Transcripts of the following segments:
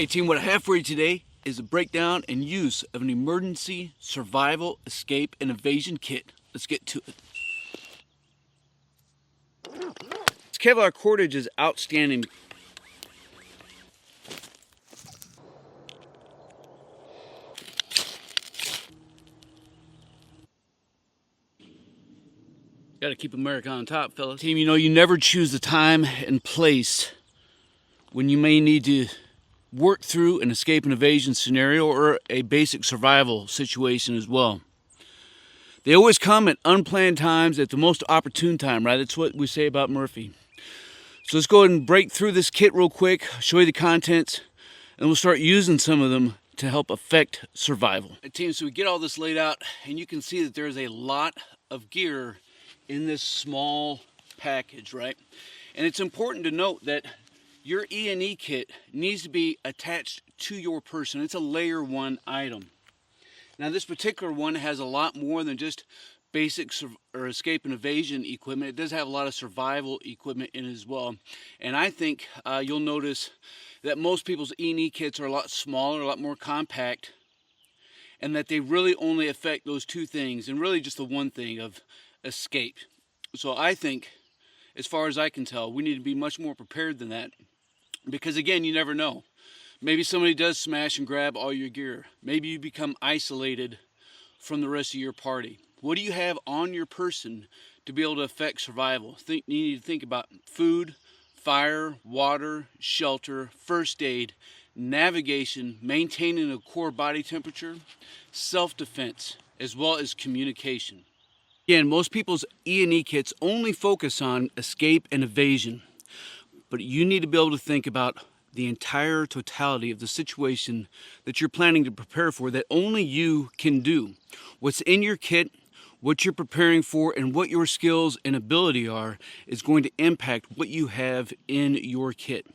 Hey team, what I have for you today is a breakdown and use of an emergency survival, escape, and evasion kit. Let's get to it. This Kevlar cordage is outstanding. Gotta keep America on top, fellas. Team, you know you never choose the time and place when you may need to work through an escape and evasion scenario or a basic survival situation as well. They always come at unplanned times at the most opportune time, right? That's what we say about Murphy. So let's go ahead and break through this kit real quick, show you the contents, and we'll start using some of them to help affect survival. Hey, team, so we get all this laid out, and you can see that there's a lot of gear in this small package, right? And it's important to note that your E&E kit needs to be attached to your person. It's a layer 1 item. Now this particular one has a lot more than just basic or escape and evasion equipment. It does have a lot of survival equipment in it as well. And I think you'll notice that most people's E&E kits are a lot smaller, a lot more compact, and that they really only affect those two things, and really just the one thing of escape. So I think, as far as I can tell, we need to be much more prepared than that. Because again, you never know. Maybe somebody does smash and grab all your gear. Maybe you become isolated from the rest of your party. What do you have on your person to be able to affect survival? You need to think about food, fire, water, shelter, first aid, navigation, maintaining a core body temperature, self-defense, as well as communication. Again, most people's E&E kits only focus on escape and evasion. But you need to be able to think about the entire totality of the situation that you're planning to prepare for that only you can do. What's in your kit, what you're preparing for, and what your skills and ability are is going to impact what you have in your kit.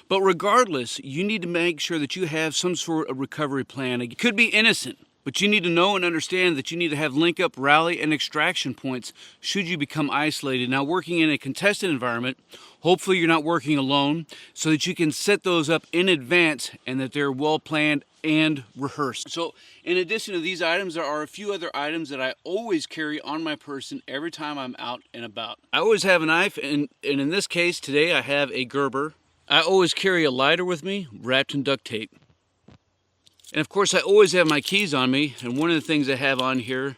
But regardless, you need to make sure that you have some sort of recovery plan. It could be innocent, but you need to know and understand that you need to have link up, rally, and extraction points should you become isolated. Now, working in a contested environment, hopefully you're not working alone, so that you can set those up in advance and that they're well planned and rehearsed. So in addition to these items, there are a few other items that I always carry on my person every time I'm out and about. I always have a knife, and in this case today I have a Gerber. I always carry a lighter with me wrapped in duct tape. And of course I always have my keys on me, and one of the things I have on here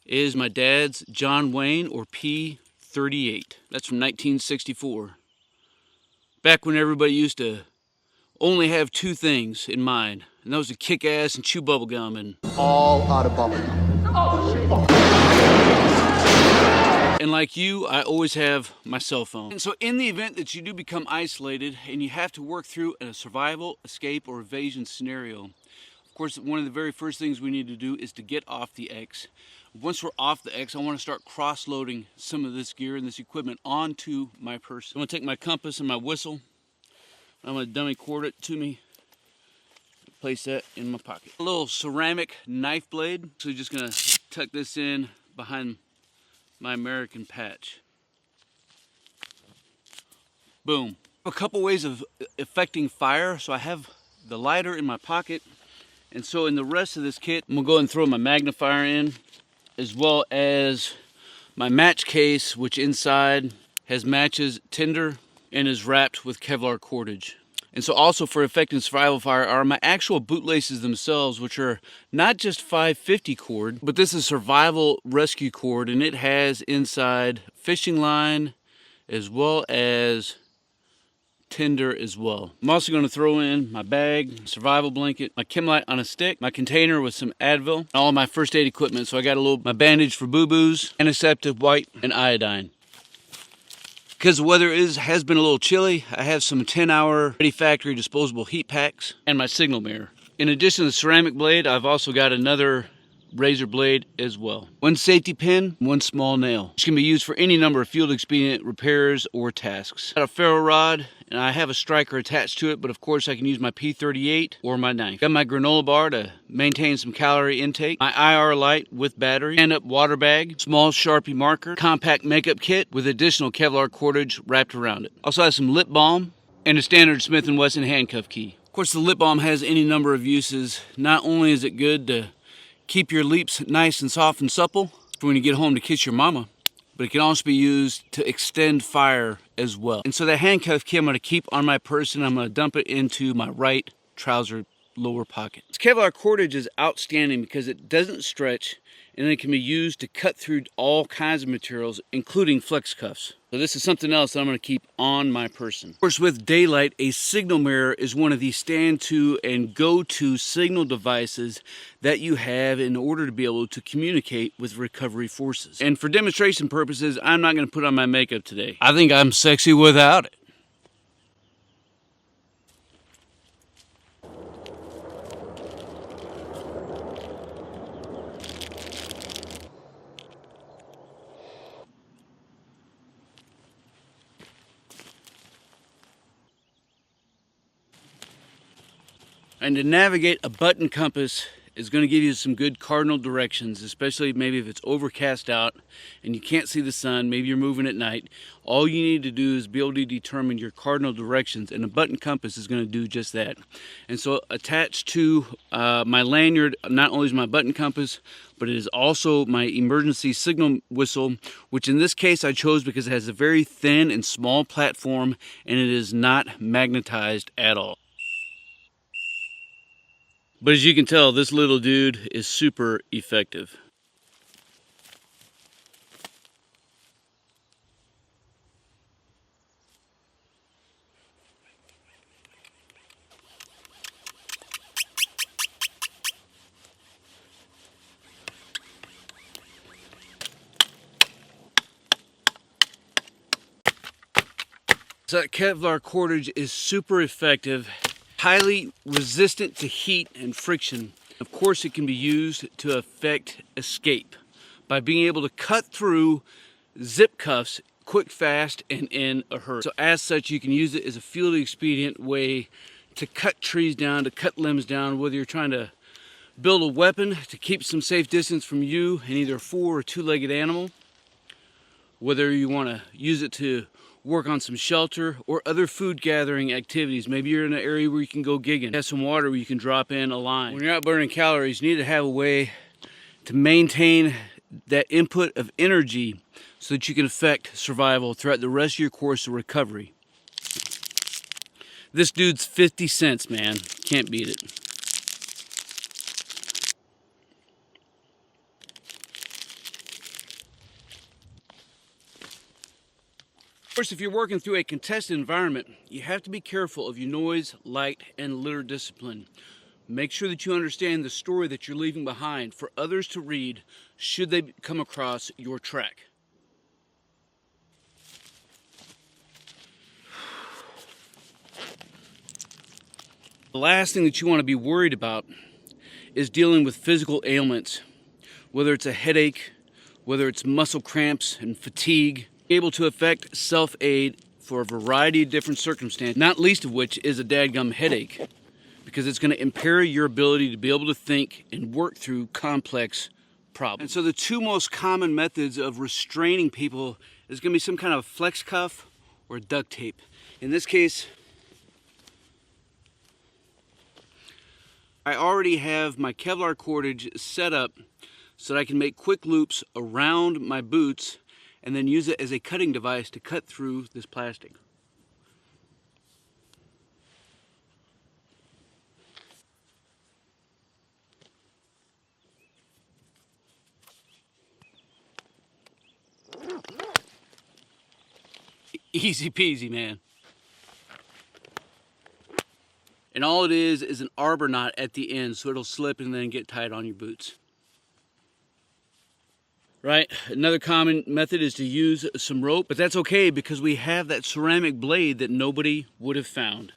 is my dad's John Wayne or P38. That's from 1964. Back when everybody used to only have two things in mind, and that was to kick ass and chew bubble gum. And all out of bubble gum. And like you, I always have my cell phone. And so in the event that you do become isolated and you have to work through a survival, escape, or evasion scenario, of course, one of the very first things we need to do is to get off the X. Once we're off the X, I want to start cross-loading some of this gear and this equipment onto my person. I'm going to take my compass and my whistle. I'm going to dummy cord it to me. Place that in my pocket. A little ceramic knife blade. So just going to tuck this in behind my American patch. Boom. A couple ways of affecting fire. So I have the lighter in my pocket. And so in the rest of this kit, I'm going to go ahead and throw my magnifier in, as well as my match case, which inside has matches, tinder, and is wrapped with Kevlar cordage. And so also for affecting survival fire are my actual bootlaces themselves, which are not just 550 cord, but this is survival rescue cord, and it has inside fishing line as well as tinder as well. I'm also going to throw in my bag, survival blanket, my Chemlite on a stick, my container with some Advil, and all my first aid equipment. So I got my bandage for boo-boos, antiseptic, white, and iodine. Because the weather has been a little chilly, I have some 10-hour Ready Factory disposable heat packs and my signal mirror. In addition to the ceramic blade, I've also got another razor blade as well. One safety pin, one small nail, which can be used for any number of field expedient repairs or tasks. Got a ferro rod, and I have a striker attached to it, but of course I can use my P38 or my knife. Got my granola bar to maintain some calorie intake, my IR light with battery, stand-up water bag, small Sharpie marker, compact makeup kit with additional Kevlar cordage wrapped around it. Also have some lip balm and a standard Smith & Wesson handcuff key. Of course, the lip balm has any number of uses. Not only is it good to keep your lips nice and soft and supple for when you get home to kiss your mama, but it can also be used to extend fire as well. And so that handcuff key I'm going to keep on my person. I'm going to dump it into my right trouser lower pocket. This Kevlar cordage is outstanding because it doesn't stretch, and it can be used to cut through all kinds of materials, including flex cuffs. So this is something else that I'm going to keep on my person. Of course, with daylight, a signal mirror is one of the stand-to and go-to signal devices that you have in order to be able to communicate with recovery forces. And for demonstration purposes, I'm not going to put on my makeup today. I think I'm sexy without it. And to navigate a button compass is going to give you some good cardinal directions, especially maybe if it's overcast out and you can't see the sun, maybe you're moving at night. All you need to do is be able to determine your cardinal directions, and a button compass is going to do just that. And so attached to my lanyard, not only is my button compass, but it is also my emergency signal whistle, which in this case I chose because it has a very thin and small platform and it is not magnetized at all. But as you can tell, this little dude is super effective. So that Kevlar cordage is super effective, highly resistant to heat and friction. Of course, it can be used to effect escape by being able to cut through zip cuffs quick, fast, and in a hurry. So as such, you can use it as a field expedient way to cut trees down, to cut limbs down, whether you're trying to build a weapon to keep some safe distance from you and either a four or two-legged animal, whether you want to use it to work on some shelter or other food gathering activities. Maybe you're in an area where you can go gigging, have some water where you can drop in a line. When you're not burning calories, you need to have a way to maintain that input of energy so that you can affect survival throughout the rest of your course of recovery. This dude's 50 cents, man. Can't beat it. Of course, if you're working through a contested environment, you have to be careful of your noise, light, and litter discipline. Make sure that you understand the story that you're leaving behind for others to read should they come across your track. The last thing that you want to be worried about is dealing with physical ailments, whether it's a headache, whether it's muscle cramps and fatigue. Able to affect self-aid for a variety of different circumstances, not least of which is a dadgum headache, because it's going to impair your ability to be able to think and work through complex problems. And so the two most common methods of restraining people is going to be some kind of flex cuff or duct tape. In this case, I already have my Kevlar cordage set up so that I can make quick loops around my boots and then use it as a cutting device to cut through this plastic. Easy peasy, man. And all it is an arbor knot at the end, so it'll slip and then get tight on your boots. Right, another common method is to use some rope, but that's okay because we have that ceramic blade that nobody would have found.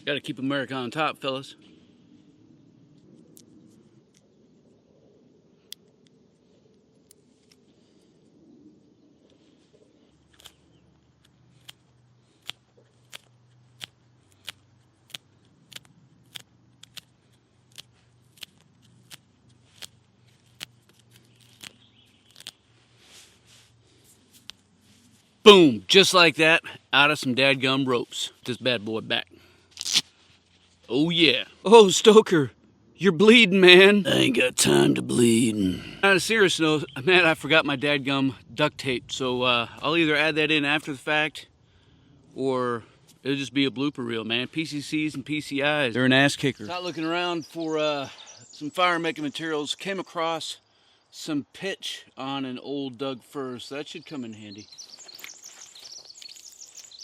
Gotta keep America on top, fellas. Boom, just like that, out of some dadgum ropes. This bad boy back. Oh yeah. Oh, Stoker, you're bleeding, man. I ain't got time to bleed. On a serious note, man, I forgot my dadgum duct tape, so I'll either add that in after the fact, or it'll just be a blooper reel, man. PCCs and PCIs, they're an ass kicker. Not looking around for some fire making materials. Came across some pitch on an old dug fir, so that should come in handy.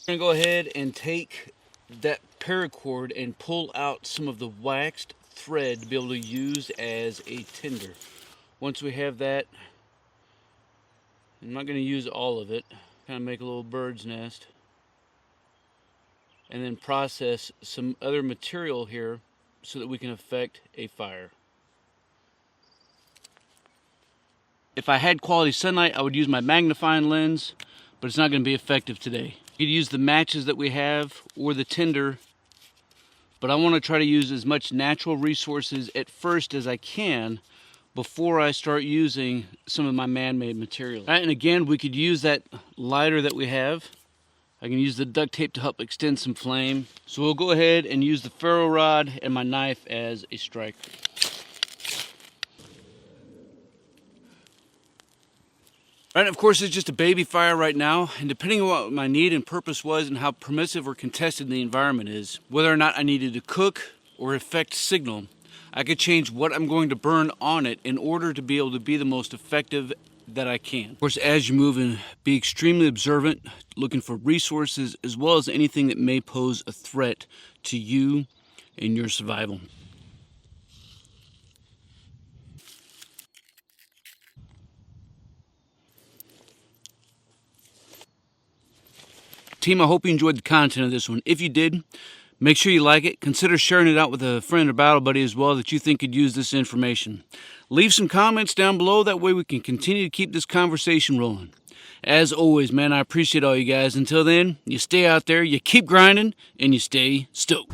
I'm gonna go ahead and take that paracord and pull out some of the waxed thread to be able to use as a tinder. Once we have that, I'm not going to use all of it, kind of make a little bird's nest, and then process some other material here so that we can effect a fire. If I had quality sunlight, I would use my magnifying lens, but it's not going to be effective today. You could use the matches that we have or the tinder, but I want to try to use as much natural resources at first as I can before I start using some of my man-made materials. And again, we could use that lighter that we have. I can use the duct tape to help extend some flame. So we'll go ahead and use the ferro rod and my knife as a striker. Right, of course, it's just a baby fire right now, and depending on what my need and purpose was and how permissive or contested the environment is, whether or not I needed to cook or effect signal, I could change what I'm going to burn on it in order to be able to be the most effective that I can. Of course, as you move in, be extremely observant, looking for resources as well as anything that may pose a threat to you and your survival. Team, I hope you enjoyed the content of this one. If you did, make sure you like it. Consider sharing it out with a friend or battle buddy as well that you think could use this information. Leave some comments down below. That way we can continue to keep this conversation rolling. As always, man, I appreciate all you guys. Until then, you stay out there, you keep grinding, and you stay stoked.